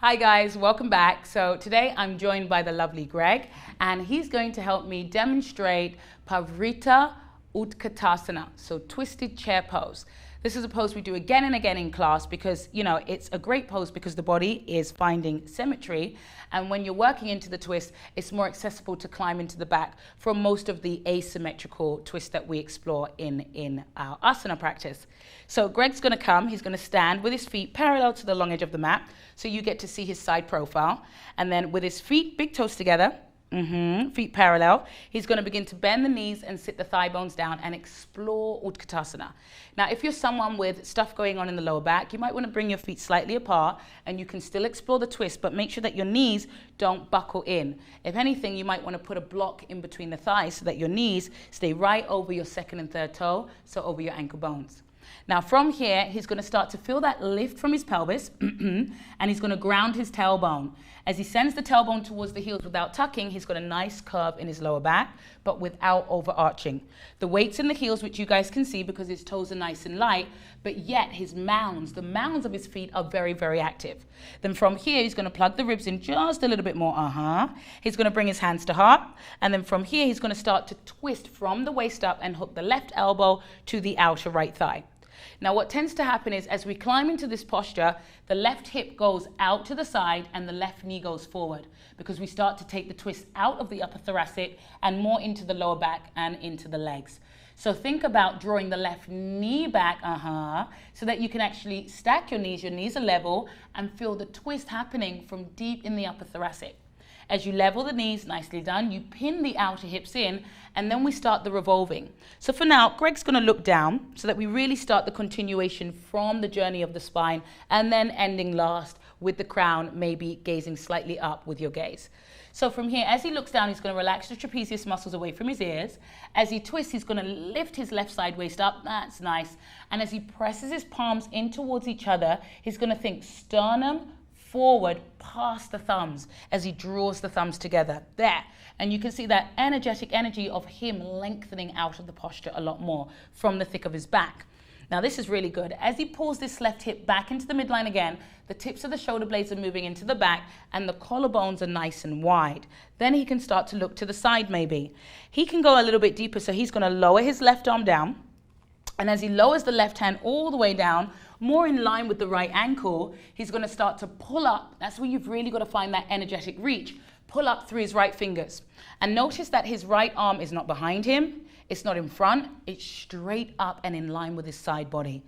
Hi guys, welcome back. So today I'm joined by the lovely Greg, and he's going to help me demonstrate Parivrtta Utkatasana, so twisted chair pose. This is a pose we do again and again in class because, it's a great pose because the body is finding symmetry, and when you're working into the twist, it's more accessible to climb into the back from most of the asymmetrical twists that we explore in our asana practice. So Greg's going to come, he's going to stand with his feet parallel to the long edge of the mat, so you get to see his side profile, and then with his feet, big toes together, feet parallel, he's going to begin to bend the knees and sit the thigh bones down and explore Utkatasana. Now, if you're someone with stuff going on in the lower back, you might want to bring your feet slightly apart and you can still explore the twist, but make sure that your knees don't buckle in. If anything, you might want to put a block in between the thighs so that your knees stay right over your second and third toe, so over your ankle bones. Now from here, he's going to start to feel that lift from his pelvis, and he's going to ground his tailbone. As he sends the tailbone towards the heels without tucking, he's got a nice curve in his lower back, but without overarching. The weight's in the heels, which you guys can see because his toes are nice and light, but yet his mounds, the mounds of his feet are very, very active. Then from here, he's going to plug the ribs in just a little bit more. He's going to bring his hands to heart, and then from here, he's going to start to twist from the waist up and hook the left elbow to the outer right thigh. Now what tends to happen is as we climb into this posture, the left hip goes out to the side and the left knee goes forward because we start to take the twist out of the upper thoracic and more into the lower back and into the legs. So think about drawing the left knee back, so that you can actually stack your knees are level, and feel the twist happening from deep in the upper thoracic. As you level the knees, nicely done, you pin the outer hips in, and then we start the revolving. So for now, Greg's going to look down so that we really start the continuation from the journey of the spine, and then ending last with the crown, maybe gazing slightly up with your gaze. So from here, as he looks down, he's going to relax the trapezius muscles away from his ears. As he twists, he's going to lift his left side waist up. That's nice. And as he presses his palms in towards each other, he's going to think sternum forward past the thumbs as he draws the thumbs together there, and you can see that energetic energy of him lengthening out of the posture a lot more from the thick of his back. Now this is really good. As he pulls this left hip back into the midline again, the tips of the shoulder blades are moving into the back and the collarbones are nice and wide. Then he can start to look to the side maybe. He can go a little bit deeper, so he's going to lower his left arm down, and as he lowers the left hand all the way down, more in line with the right ankle, he's going to start to pull up. That's where you've really got to find that energetic reach. Pull up through his right fingers. And notice that his right arm is not behind him. It's not in front. It's straight up and in line with his side body.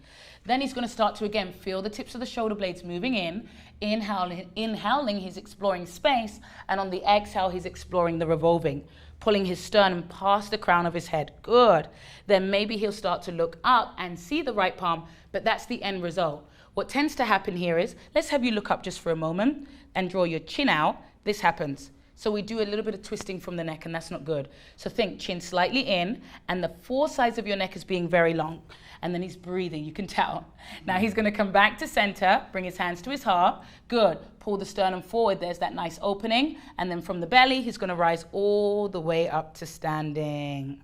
Then he's going to start to, again, feel the tips of the shoulder blades moving in. Inhaling, he's exploring space. And on the exhale, he's exploring the revolving, pulling his sternum past the crown of his head. Good. Then maybe he'll start to look up and see the right palm, but that's the end result. What tends to happen here is, let's have you look up just for a moment and draw your chin out. This happens. So we do a little bit of twisting from the neck, and that's not good. So think chin slightly in, and the four sides of your neck is being very long. And then he's breathing, you can tell. Now he's going to come back to center, bring his hands to his heart. Good. Pull the sternum forward. There's that nice opening. And then from the belly, he's going to rise all the way up to standing.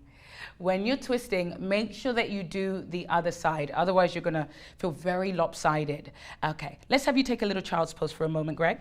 When you're twisting, make sure that you do the other side. Otherwise, you're going to feel very lopsided. Okay, let's have you take a little child's pose for a moment, Greg.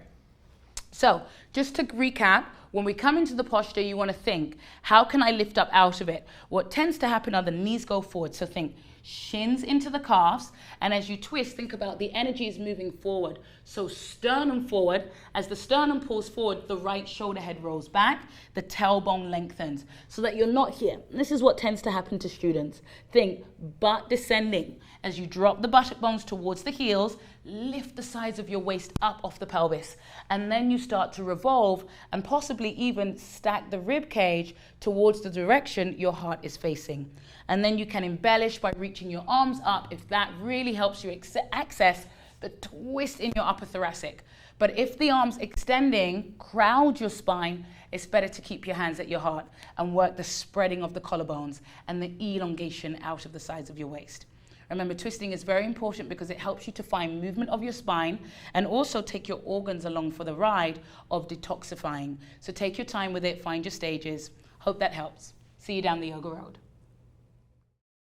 So just to recap, when we come into the posture, you want to think, how can I lift up out of it? What tends to happen are the knees go forward. So think shins into the calves, and as you twist, think about the energy is moving forward. So sternum forward. As the sternum pulls forward, the right shoulder head rolls back, the tailbone lengthens, so that you're not here. This is what tends to happen to students. Think butt descending. As you drop the buttock bones towards the heels, lift the sides of your waist up off the pelvis, and then you start to revolve and possibly even stack the rib cage towards the direction your heart is facing. And then you can embellish by reaching your arms up if that really helps you access the twist in your upper thoracic. But if the arms extending crowd your spine, it's better to keep your hands at your heart and work the spreading of the collarbones and the elongation out of the sides of your waist. Remember, twisting is very important because it helps you to find movement of your spine and also take your organs along for the ride of detoxifying. So take your time with it, find your stages. Hope that helps. See you down the yoga road.